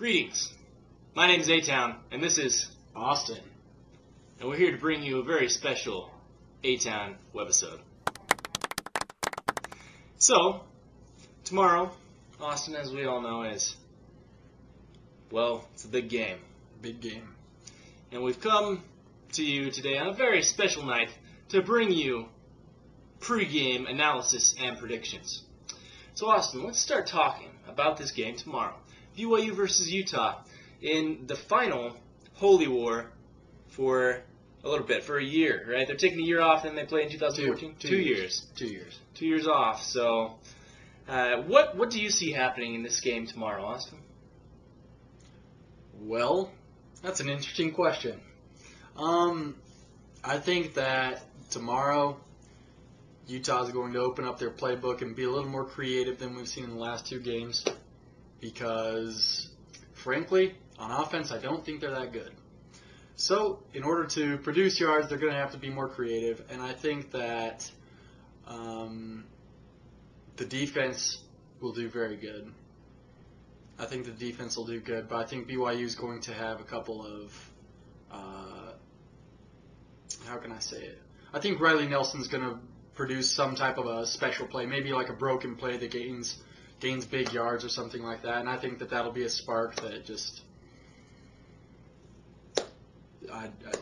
Greetings. My name is A-Town, and this is Austin. And we're here to bring you a very special A-Town Webisode. So, tomorrow, Austin, as we all know, is, well, it's a big game. Big game. And we've come to you today on a very special night to bring you pre-game analysis and predictions. So, Austin, let's start talking about this game tomorrow. BYU versus Utah in the final Holy War for a little bit, for a year, right? They're taking a year off, and they play in 2014? Two years. 2 years off. So, what do you see happening in this game tomorrow, Austin? Well, that's an interesting question. I think that tomorrow Utah's going to open up their playbook and be a little more creative than we've seen in the last two games because, frankly, on offense, I don't think they're that good. So, in order to produce yards, they're going to have to be more creative, and I think that the defense will do very good. I think the defense will do good, but I think BYU is going to have a couple of, how can I say it? I think Riley Nelson's going to produce some type of a special play, maybe like a broken play that gains big yards or something like that, and I think that that'll be a spark that just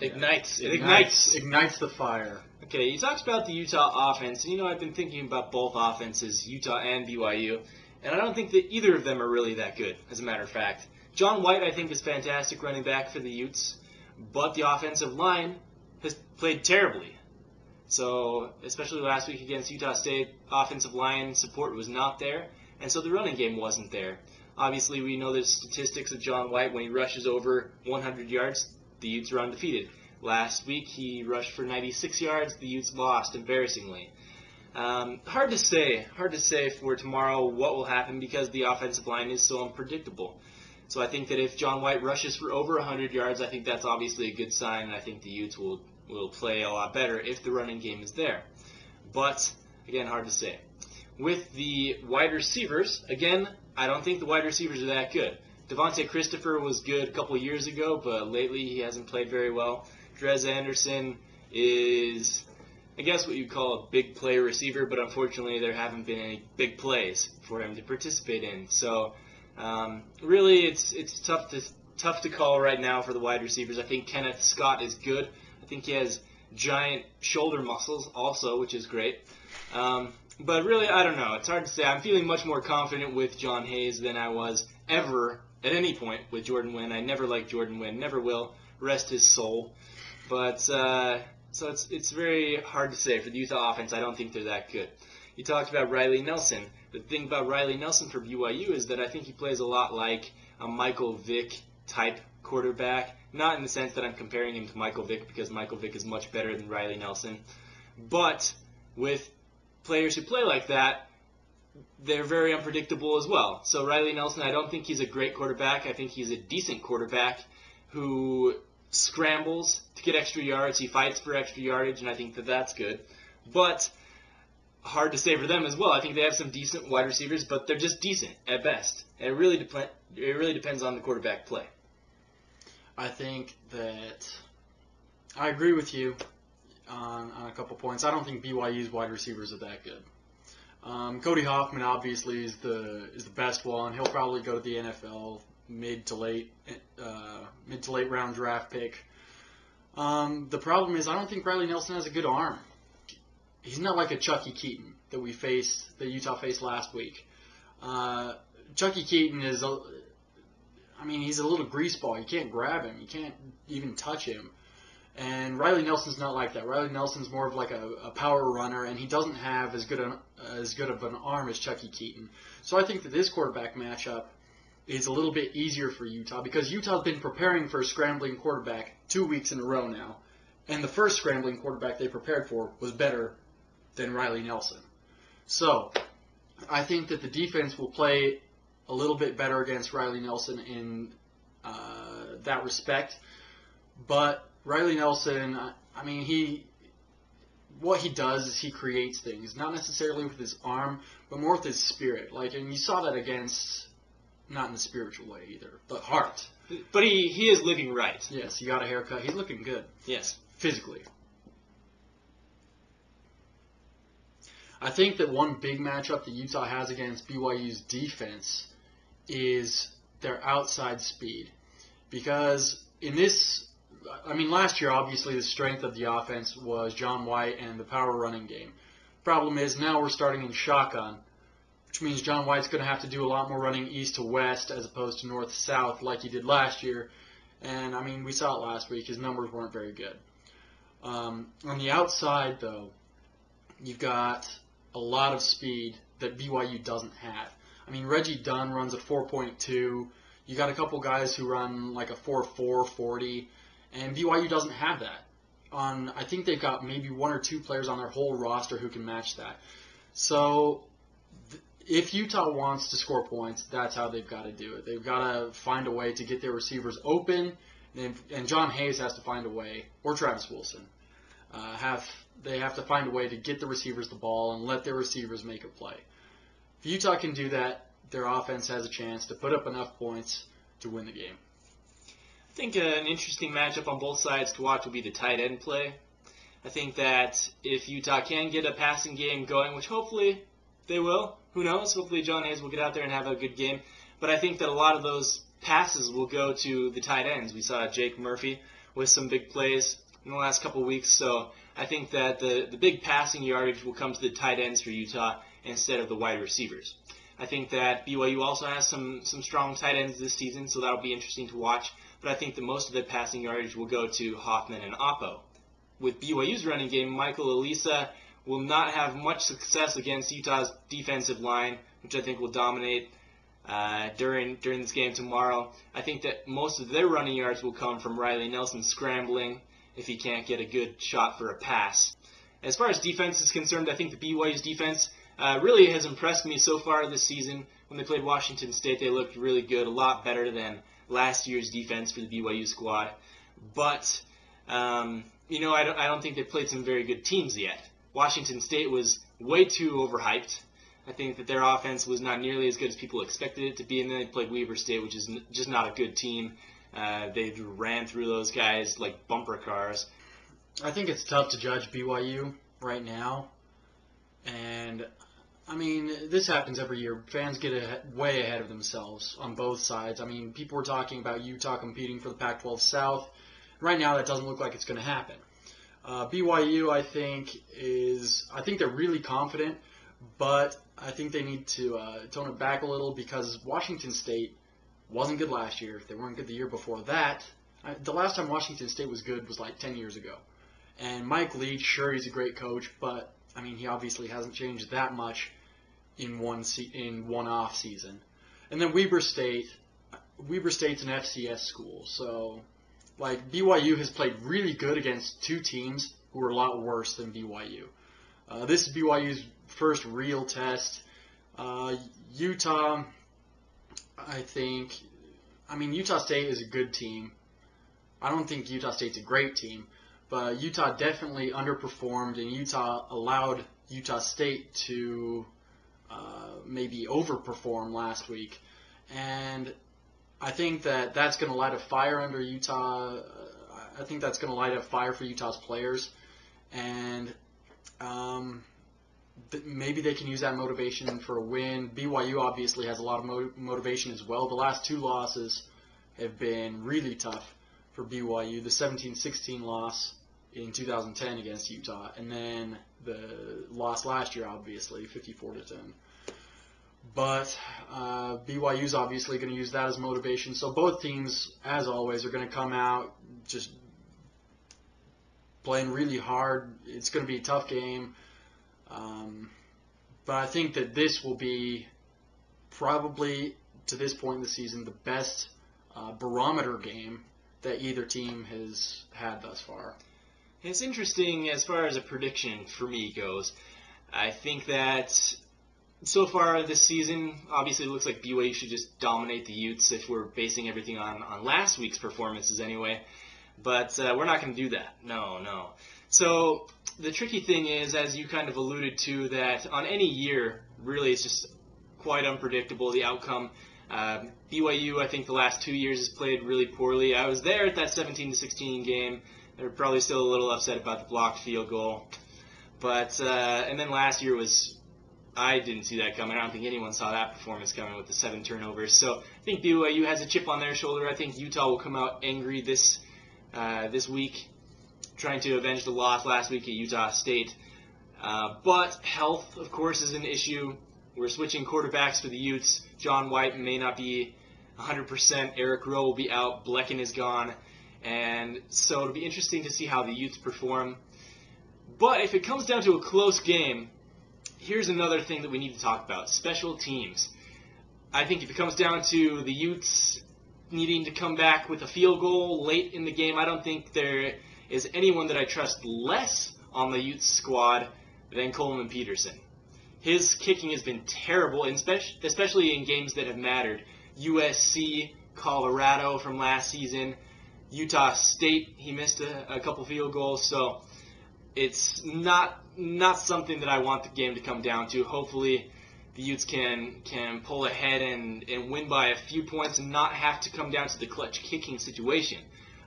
ignites the fire. Okay, you talked about the Utah offense, and I've been thinking about both offenses, Utah and BYU, and I don't think that either of them are really that good, as a matter of fact. John White, I think, is fantastic running back for the Utes, but the offensive line has played terribly. So, especially last week against Utah State, offensive line support was not there, and so the running game wasn't there. Obviously, we know the statistics of John White. When he rushes over 100 yards, the Utes are undefeated. Last week, he rushed for 96 yards. The Utes lost, embarrassingly. Hard to say for tomorrow what will happen because the offensive line is so unpredictable. So I think that if John White rushes for over 100 yards, I think that's obviously a good sign, and I think the Utes will play a lot better if the running game is there. But, again, hard to say. With the wide receivers, again, I don't think the wide receivers are that good. Devontae Christopher was good a couple of years ago, but lately he hasn't played very well. Drez Anderson is, I guess, what you'd call a big play receiver, but unfortunately there haven't been any big plays for him to participate in. So, really, it's tough to call right now for the wide receivers. I think Kenneth Scott is good. I think he has giant shoulder muscles also, which is great. But really, I don't know. It's hard to say. I'm feeling much more confident with John Hayes than I was ever at any point with Jordan Wynn. I never liked Jordan Wynn. Never will. Rest his soul. But so it's very hard to say. For the Utah offense, I don't think they're that good. You talked about Riley Nelson. The thing about Riley Nelson for BYU is that I think he plays a lot like a Michael Vick type quarterback. Not in the sense that I'm comparing him to Michael Vick because Michael Vick is much better than Riley Nelson. But with players who play like that, they're very unpredictable as well. So Riley Nelson, I don't think he's a great quarterback. I think he's a decent quarterback who scrambles to get extra yards. He fights for extra yardage, and I think that that's good. But hard to say for them as well. I think they have some decent wide receivers, but they're just decent at best. And it really depends on the quarterback play. I think that I agree with you on a couple points. I don't think BYU's wide receivers are that good. Cody Hoffman obviously is the best one. He'll probably go to the NFL mid to late round draft pick. The problem is I don't think Riley Nelson has a good arm. He's not like a Chucky Keaton that Utah faced last week. Chucky Keaton is he's a little greaseball. You can't grab him. You can't even touch him. And Riley Nelson's not like that. Riley Nelson's more of like a power runner, and he doesn't have as good of an arm as Chucky Keaton. So I think that this quarterback matchup is a little bit easier for Utah because Utah's been preparing for a scrambling quarterback 2 weeks in a row now, and the first scrambling quarterback they prepared for was better than Riley Nelson. So I think that the defense will play a little bit better against Riley Nelson in that respect. But Riley Nelson, what he does is he creates things, not necessarily with his arm, but more with his spirit. And you saw that against not in the spiritual way either, but heart. But he is living right. Yes, he got a haircut. He's looking good. Yes. Physically. I think that one big matchup that Utah has against BYU's defense is their outside speed. Because in this, last year, obviously, the strength of the offense was John White and the power running game. Problem is, now we're starting in shotgun, which means John White's going to have to do a lot more running east to west as opposed to north to south like he did last year. And, we saw it last week. His numbers weren't very good. On the outside, though, you've got a lot of speed that BYU doesn't have. Reggie Dunn runs a 4.2. You got a couple guys who run like a 4.4 40, and BYU doesn't have that. I think they've got maybe one or two players on their whole roster who can match that. So if Utah wants to score points, that's how they've got to do it. They've got to find a way to get their receivers open, and John Hayes has to find a way, or Travis Wilson, they have to find a way to get the receivers the ball and let their receivers make a play. If Utah can do that, their offense has a chance to put up enough points to win the game. I think an interesting matchup on both sides to watch will be the tight end play. I think that if Utah can get a passing game going, which hopefully they will, who knows, hopefully John Hayes will get out there and have a good game. But I think that a lot of those passes will go to the tight ends. We saw Jake Murphy with some big plays in the last couple of weeks, so I think that the big passing yardage will come to the tight ends for Utah instead of the wide receivers. I think that BYU also has some strong tight ends this season, so that'll be interesting to watch. But I think that most of the passing yardage will go to Hoffman and Oppo. With BYU's running game, Michael Elisa will not have much success against Utah's defensive line, which I think will dominate during this game tomorrow. I think that most of their running yards will come from Riley Nelson scrambling if he can't get a good shot for a pass. As far as defense is concerned, I think the BYU's defense really has impressed me so far this season. When they played Washington State, they looked really good, a lot better than last year's defense for the BYU squad. But, I don't think they've played some very good teams yet. Washington State was way too overhyped. I think that their offense was not nearly as good as people expected it to be, and then they played Weber State, which is just not a good team. They ran through those guys like bumper cars. I think it's tough to judge BYU right now. And, this happens every year. Fans get way ahead of themselves on both sides. People were talking about Utah competing for the Pac-12 South. Right now, that doesn't look like it's going to happen. BYU, I think they're really confident, but I think they need to tone it back a little because Washington State wasn't good last year. They weren't good the year before that. The last time Washington State was good was like 10 years ago. And Mike Leach, sure, he's a great coach, but he obviously hasn't changed that much in one off season. And then Weber State's an FCS school, so BYU has played really good against two teams who are a lot worse than BYU. This is BYU's first real test. Utah, I think, Utah State is a good team. I don't think Utah State's a great team, but Utah definitely underperformed, and Utah allowed Utah State to maybe overperform last week. And I think that's going to light a fire under Utah. I think that's going to light a fire for Utah's players. And maybe they can use that motivation for a win. BYU obviously has a lot of motivation as well. The last two losses have been really tough for BYU. The 17-16 loss in 2010 against Utah, and then the loss last year, obviously, 54-10. But BYU's obviously going to use that as motivation. So both teams, as always, are going to come out just playing really hard. It's going to be a tough game. But I think that this will be probably, to this point in the season, the best barometer game that either team has had thus far. It's interesting as far as a prediction for me goes. I think that so far this season, obviously it looks like BYU should just dominate the Utes if we're basing everything on last week's performances anyway. But we're not going to do that. No. So the tricky thing is, as you kind of alluded to, that on any year, really it's just quite unpredictable, the outcome. BYU, I think the last 2 years has played really poorly. I was there at that 17-16 game. They're probably still a little upset about the blocked field goal. But and then last year I didn't see that coming. I don't think anyone saw that performance coming with the 7 turnovers. So I think BYU has a chip on their shoulder. I think Utah will come out angry this week, trying to avenge the loss last week at Utah State. But health, of course, is an issue. We're switching quarterbacks for the Utes. John White may not be 100%. Eric Rowe will be out. Blecken is gone. And so it'll be interesting to see how the Utes perform. But if it comes down to a close game, here's another thing that we need to talk about: special teams. I think if it comes down to the Utes needing to come back with a field goal late in the game, I don't think there is anyone that I trust less on the Utes squad than Coleman Peterson. His kicking has been terrible, especially in games that have mattered. USC, Colorado from last season, Utah State, he missed a couple field goals, so it's not something that I want the game to come down to. Hopefully the Utes can pull ahead and win by a few points and not have to come down to the clutch kicking situation.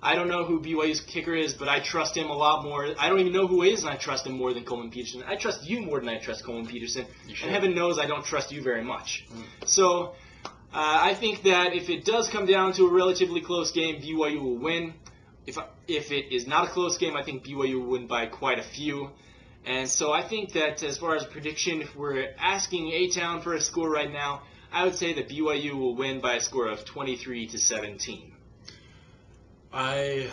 I don't know who BYU's kicker is, but I trust him a lot more. I don't even know who he is, and I trust him more than Coleman Peterson. I trust you more than I trust Coleman Peterson, and heaven knows I don't trust you very much. So I think that if it does come down to a relatively close game, BYU will win. If it is not a close game, I think BYU will win by quite a few. And so I think that as far as a prediction, if we're asking A-Town for a score right now, I would say that BYU will win by a score of 23-17. I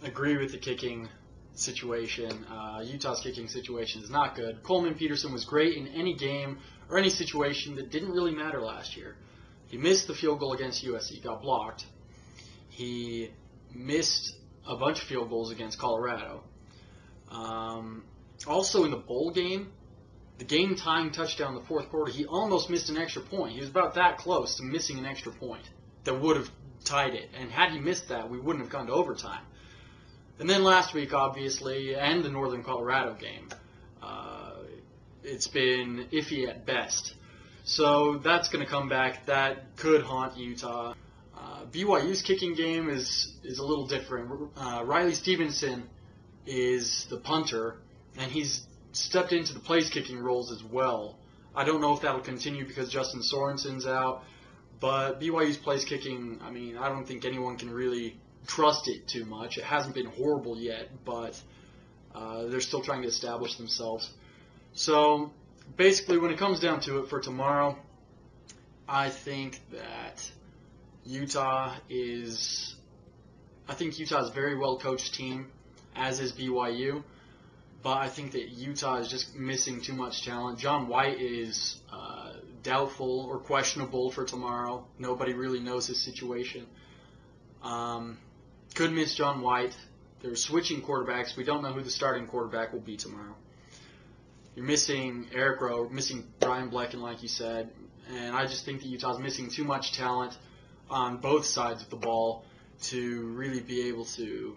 agree with the kicking situation. Utah's kicking situation is not good. Coleman Peterson was great in any game or any situation that didn't really matter last year. He missed the field goal against USC, got blocked. He missed a bunch of field goals against Colorado. Also in the bowl game, the game-tying touchdown in the fourth quarter, he almost missed an extra point. He was about that close to missing an extra point that would have tied it. And had he missed that, we wouldn't have gone to overtime. And then last week, obviously, and the Northern Colorado game, it's been iffy at best. So that's going to come back. That could haunt Utah. BYU's kicking game is a little different. Riley Stevenson is the punter, and he's stepped into the place kicking roles as well. I don't know if that'll continue because Justin Sorensen's out, but BYU's place kicking, I mean, I don't think anyone can really trust it too much. It hasn't been horrible yet, but they're still trying to establish themselves. So basically, when it comes down to it for tomorrow, I think that Utah's a very well-coached team, as is BYU. But I think that Utah is just missing too much talent. John White is doubtful or questionable for tomorrow. Nobody really knows his situation. Could miss John White. They're switching quarterbacks. We don't know who the starting quarterback will be tomorrow. You're missing Eric Rowe, missing Brian Blecken, like you said. And I just think that Utah's missing too much talent on both sides of the ball to really be able to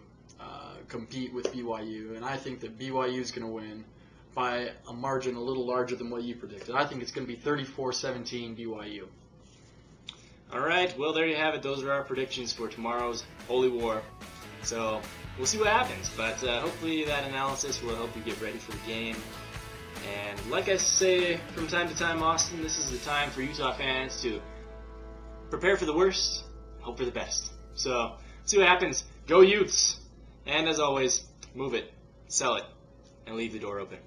compete with BYU. And I think that BYU is going to win by a margin a little larger than what you predicted. I think it's going to be 34-17 BYU. All right, well, there you have it. Those are our predictions for tomorrow's Holy War. So we'll see what happens, but hopefully that analysis will help you get ready for the game. And like I say from time to time, Austin, this is the time for Utah fans to prepare for the worst, hope for the best. So see what happens. Go Utes! And as always, move it, sell it, and leave the door open.